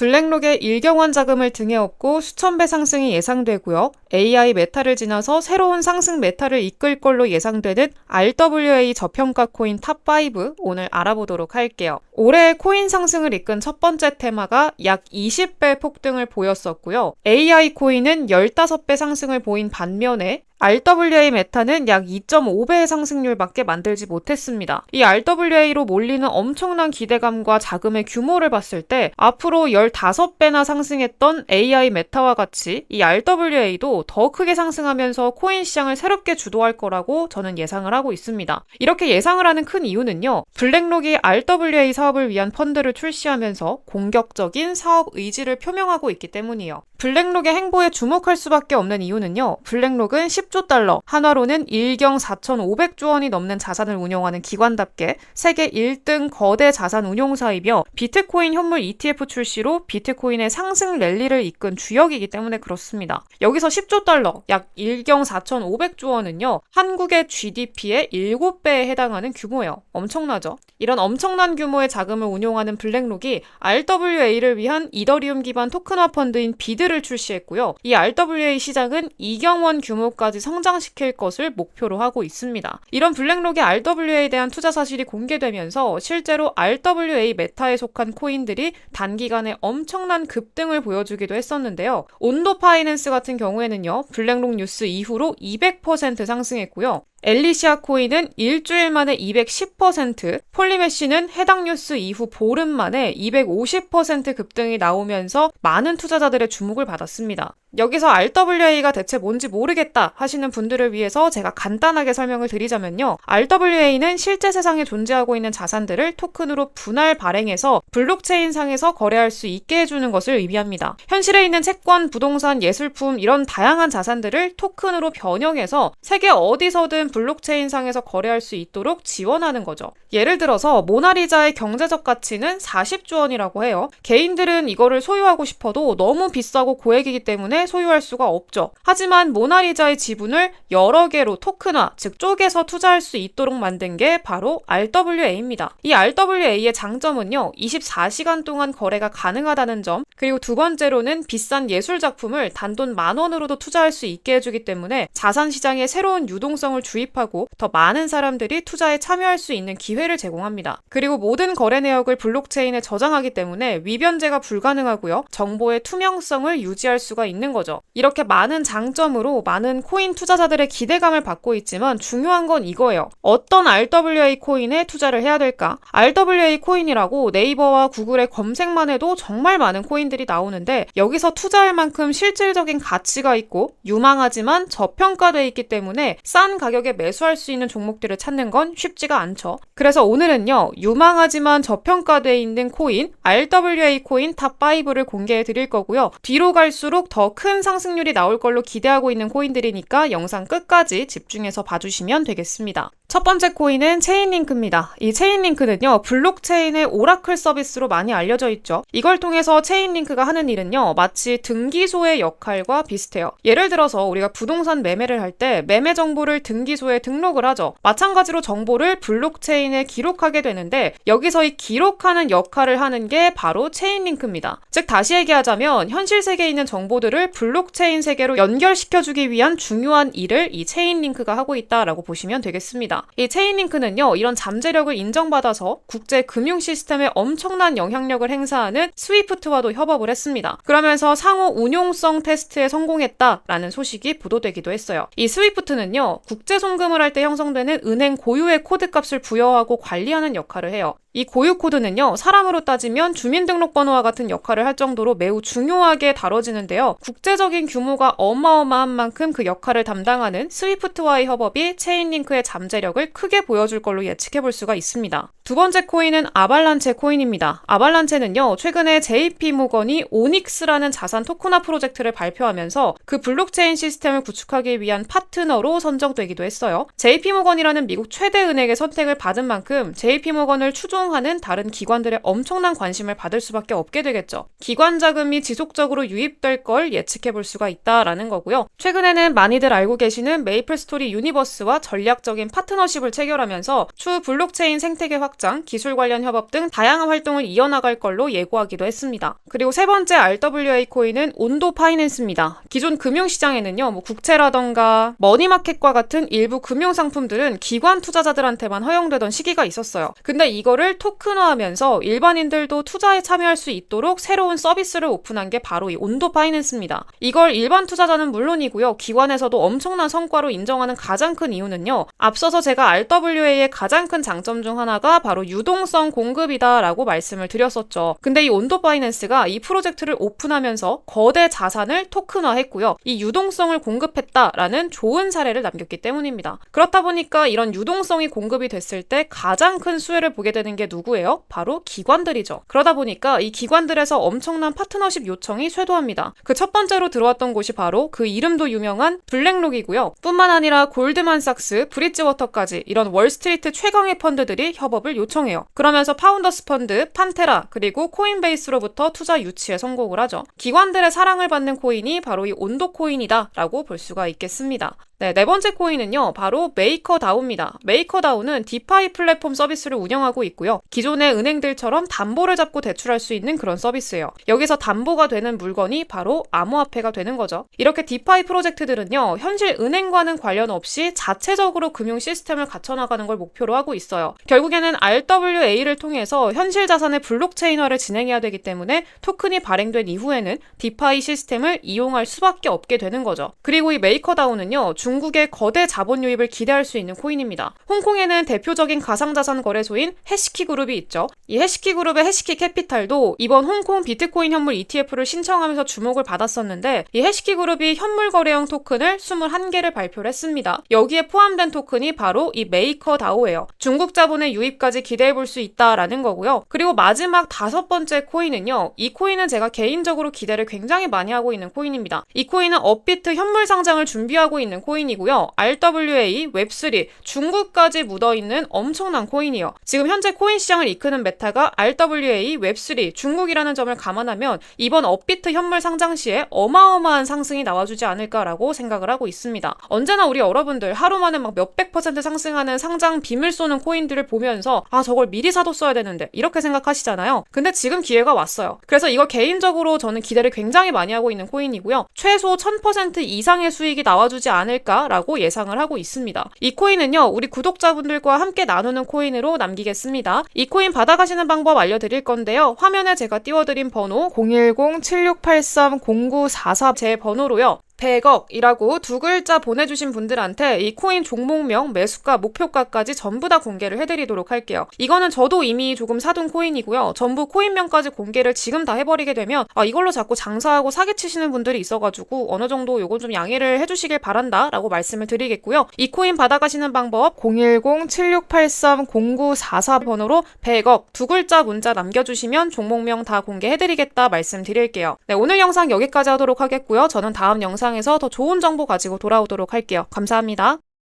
블랙록의 일경원 자금을 등에 업고 수천 배 상승이 예상되고요. AI 메타를 지나서 새로운 상승 메타를 이끌 걸로 예상되는 RWA 저평가 코인 탑5 오늘 알아보도록 할게요. 올해의 코인 상승을 이끈 첫 번째 테마가 약 20배 폭등을 보였었고요. AI 코인은 15배 상승을 보인 반면에 RWA 메타는 약 2.5배의 상승률밖에 만들지 못했습니다. 이 RWA로 몰리는 엄청난 기대감과 자금의 규모를 봤을 때 앞으로 15배나 상승했던 AI 메타와 같이 이 RWA도 더 크게 상승하면서 코인 시장을 새롭게 주도할 거라고 저는 예상을 하고 있습니다. 이렇게 예상을 하는 큰 이유는요. 블랙록이 RWA 사업을 위한 펀드를 출시하면서 공격적인 사업 의지를 표명하고 있기 때문이에요. 블랙록의 행보에 주목할 수밖에 없는 이유는요. 블랙록은 10조 달러, 한화로는 일경 4,500조 원이 넘는 자산을 운영하는 기관답게 세계 1등 거대 자산 운용사이며 비트코인 현물 ETF 출시로 비트코인의 상승 랠리를 이끈 주역이기 때문에 그렇습니다. 여기서 10조 달러, 약 일경 4,500조 원은요. 한국의 GDP의 7배에 해당하는 규모예요. 엄청나죠? 이런 엄청난 규모의 자금을 운용하는 블랙록이 RWA를 위한 이더리움 기반 토큰화 펀드인 비드를 출시했고요. 이 RWA 시장은 이경원 규모까지 성장시킬 것을 목표로 하고 있습니다. 이런 블랙록의 RWA에 대한 투자 사실이 공개되면서 실제로 RWA 메타에 속한 코인들이 단기간에 엄청난 급등을 보여주기도 했었는데요. 온도 파이낸스 같은 경우에는요. 블랙록 뉴스 이후로 200% 상승했고요. 엘리시아 코인은 일주일 만에 210%, 폴리메쉬는 해당 뉴스 이후 보름 만에 250% 급등이 나오면서 많은 투자자들의 주목을 받았습니다. 여기서 RWA가 대체 뭔지 모르겠다 하시는 분들을 위해서 제가 간단하게 설명을 드리자면요. RWA는 실제 세상에 존재하고 있는 자산들을 토큰으로 분할 발행해서 블록체인 상에서 거래할 수 있게 해주는 것을 의미합니다. 현실에 있는 채권, 부동산, 예술품 이런 다양한 자산들을 토큰으로 변형해서 세계 어디서든 블록체인 상에서 거래할 수 있도록 지원하는 거죠. 예를 들어서 모나리자의 경제적 가치는 40조 원이라고 해요. 개인들은 이거를 소유하고 싶어도 너무 비싸고 고액이기 때문에 소유할 수가 없죠. 하지만 모나리자의 지분을 여러 개로 토큰화, 즉 쪼개서 투자할 수 있도록 만든 게 바로 RWA입니다. 이 RWA의 장점은요. 24시간 동안 거래가 가능하다는 점, 그리고 두 번째로는 비싼 예술 작품을 단돈 10,000원으로도 투자할 수 있게 해주기 때문에 자산 시장에 새로운 유동성을 주입하고 더 많은 사람들이 투자에 참여할 수 있는 기회를 제공합니다. 그리고 모든 거래 내역을 블록체인에 저장하기 때문에 위변제가 불가능하고요. 정보의 투명성을 유지할 수가 있는 거죠. 이렇게 많은 장점으로 많은 코인 투자자들의 기대감을 받고 있지만 중요한 건 이거예요. 어떤 RWA 코인에 투자를 해야 될까? RWA 코인이라고 네이버와 구글에 검색만 해도 정말 많은 코인들이 나오는데 여기서 투자할 만큼 실질적인 가치가 있고 유망하지만 저평가되어 있기 때문에 싼 가격에 매수할 수 있는 종목들을 찾는 건 쉽지가 않죠. 그래서 오늘은요. 유망하지만 저평가되어 있는 코인 RWA 코인 탑5를 공개해 드릴 거고요. 뒤로 갈수록 더 큰 상승률이 나올 걸로 기대하고 있는 코인들이니까 영상 끝까지 집중해서 봐주시면 되겠습니다. 첫 번째 코인은 체인링크입니다. 이 체인링크는요. 블록체인의 오라클 서비스로 많이 알려져 있죠. 이걸 통해서 체인링크가 하는 일은요. 마치 등기소의 역할과 비슷해요. 예를 들어서 우리가 부동산 매매를 할 때 매매 정보를 등기소에 등록을 하죠. 마찬가지로 정보를 블록체인에 기록하게 되는데 여기서 이 기록하는 역할을 하는 게 바로 체인링크입니다. 즉 다시 얘기하자면 현실 세계에 있는 정보들을 블록체인 세계로 연결시켜주기 위한 중요한 일을 이 체인링크가 하고 있다라고 보시면 되겠습니다. 이 체인링크는요. 이런 잠재력을 인정받아서 국제 금융 시스템에 엄청난 영향력을 행사하는 스위프트와도 협업을 했습니다. 그러면서 상호 운용성 테스트에 성공했다라는 소식이 보도되기도 했어요. 이 스위프트는요. 국제 송금을 할 때 형성되는 은행 고유의 코드값을 부여하고 관리하는 역할을 해요. 이 고유 코드는요. 사람으로 따지면 주민등록번호와 같은 역할을 할 정도로 매우 중요하게 다뤄지는데요. 국제적인 규모가 어마어마한 만큼 그 역할을 담당하는 스위프트와의 협업이 체인링크의 잠재력을 크게 보여줄 걸로 예측해볼 수가 있습니다. 두 번째 코인은 아발란체 코인입니다. 아발란체는요. 최근에 JP모건이 오닉스라는 자산 토큰화 프로젝트를 발표하면서 그 블록체인 시스템을 구축하기 위한 파트너로 선정되기도 했어요. JP모건이라는 미국 최대 은행의 선택을 받은 만큼 JP모건을 추종 운영하는 다른 기관들의 엄청난 관심을 받을 수밖에 없게 되겠죠. 기관 자금이 지속적으로 유입될 걸 예측해 볼 수가 있다라는 거고요. 최근에는 많이들 알고 계시는 메이플스토리 유니버스와 전략적인 파트너십을 체결하면서 추후 블록체인 생태계 확장, 기술 관련 협업 등 다양한 활동을 이어나갈 걸로 예고하기도 했습니다. 그리고 세 번째 RWA 코인은 온도 파이낸스입니다. 기존 금융시장에는요, 국채라던가 머니마켓과 같은 일부 금융상품들은 기관 투자자들한테만 허용되던 시기가 있었어요. 근데 이거를 토큰화하면서 일반인들도 투자에 참여할 수 있도록 새로운 서비스를 오픈한 게 바로 이 온도 파이낸스입니다. 이걸 일반 투자자는 물론이고요, 기관에서도 엄청난 성과로 인정하는 가장 큰 이유는요, 앞서서 제가 RWA의 가장 큰 장점 중 하나가 바로 유동성 공급이다라고 말씀을 드렸었죠. 근데 이 온도 파이낸스가 이 프로젝트를 오픈하면서 거대 자산을 토큰화했고요. 이 유동성을 공급했다라는 좋은 사례를 남겼기 때문입니다. 그렇다 보니까 이런 유동성이 공급이 됐을 때 가장 큰 수혜를 보게 되는 게 누구예요? 바로 기관들이죠. 그러다 보니까 이 기관들에서 엄청난 파트너십 요청이 쇄도합니다. 그 첫 번째로 들어왔던 곳이 바로 그 이름도 유명한 블랙록이고요. 뿐만 아니라 골드만삭스, 브릿지워터까지 이런 월스트리트 최강의 펀드들이 협업을 요청해요. 그러면서 파운더스 펀드, 판테라, 그리고 코인베이스로부터 투자 유치에 성공을 하죠. 기관들의 사랑을 받는 코인이 바로 이 온도 코인이다 라고 볼 수가 있겠습니다. 네 번째 코인은요, 바로 메이커다오입니다. 메이커다오는 디파이 플랫폼 서비스를 운영하고 있고요. 기존의 은행들처럼 담보를 잡고 대출할 수 있는 그런 서비스예요. 여기서 담보가 되는 물건이 바로 암호화폐가 되는 거죠. 이렇게 디파이 프로젝트들은요, 현실 은행과는 관련 없이 자체적으로 금융 시스템을 갖춰나가는 걸 목표로 하고 있어요. 결국에는 RWA를 통해서 현실 자산의 블록체인화를 진행해야 되기 때문에 토큰이 발행된 이후에는 디파이 시스템을 이용할 수밖에 없게 되는 거죠. 그리고 이 메이커다오는요, 중국의 거대 자본 유입을 기대할 수 있는 코인입니다. 홍콩에는 대표적인 가상자산 거래소인 해시키 그룹이 있죠. 이 해시키 그룹의 해시키 캐피탈도 이번 홍콩 비트코인 현물 ETF를 신청하면서 주목을 받았었는데, 이 해시키 그룹이 현물 거래형 토큰을 21개를 발표를 했습니다. 여기에 포함된 토큰이 바로 이 메이커다오예요. 중국 자본의 유입까지 기대해 볼 수 있다라는 거고요. 그리고 마지막 5번째 코인은요, 이 코인은 제가 개인적으로 기대를 굉장히 많이 하고 있는 코인입니다. 이 코인은 업비트 현물 상장을 준비하고 있는 코인이고요. RWA, 웹3, 중국까지 묻어있는 엄청난 코인이에요. 지금 현재 코인 시장을 이끄는 메타가 RWA, 웹3, 중국이라는 점을 감안하면 이번 업비트 현물 상장 시에 어마어마한 상승이 나와주지 않을까라고 생각을 하고 있습니다. 언제나 우리 여러분들 하루 만에 막 몇백 % 상승하는 상장 빔을 쏘는 코인들을 보면서 저걸 미리 사뒀어야 되는데 이렇게 생각하시잖아요. 근데 지금 기회가 왔어요. 그래서 이거 개인적으로 저는 기대를 굉장히 많이 하고 있는 코인이고요. 최소 1000% 이상의 수익이 나와주지 않을까라고 예상을 하고 있습니다. 이 코인은요, 우리 구독자분들과 함께 나누는 코인으로 남기겠습니다. 이 코인 받아가시는 방법 알려드릴 건데요. 화면에 제가 띄워드린 번호 010-7683-0944 제 번호로요. 100억이라고 두 글자 보내주신 분들한테 이 코인 종목명, 매수가, 목표가까지 전부 다 공개를 해드리도록 할게요. 이거는 저도 이미 조금 사둔 코인이고요. 전부 코인명까지 공개를 지금 다 해버리게 되면 이걸로 자꾸 장사하고 사기치시는 분들이 있어가지고 어느 정도 요건 좀 양해를 해주시길 바란다 라고 말씀을 드리겠고요. 이 코인 받아가시는 방법 010-7683-0944 번호로 100억 두 글자 문자 남겨주시면 종목명 다 공개해드리겠다 말씀드릴게요. 네, 오늘 영상 여기까지 하도록 하겠고요. 저는 다음 영상에서 더 좋은 정보 가지고 돌아오도록 할게요. 감사합니다.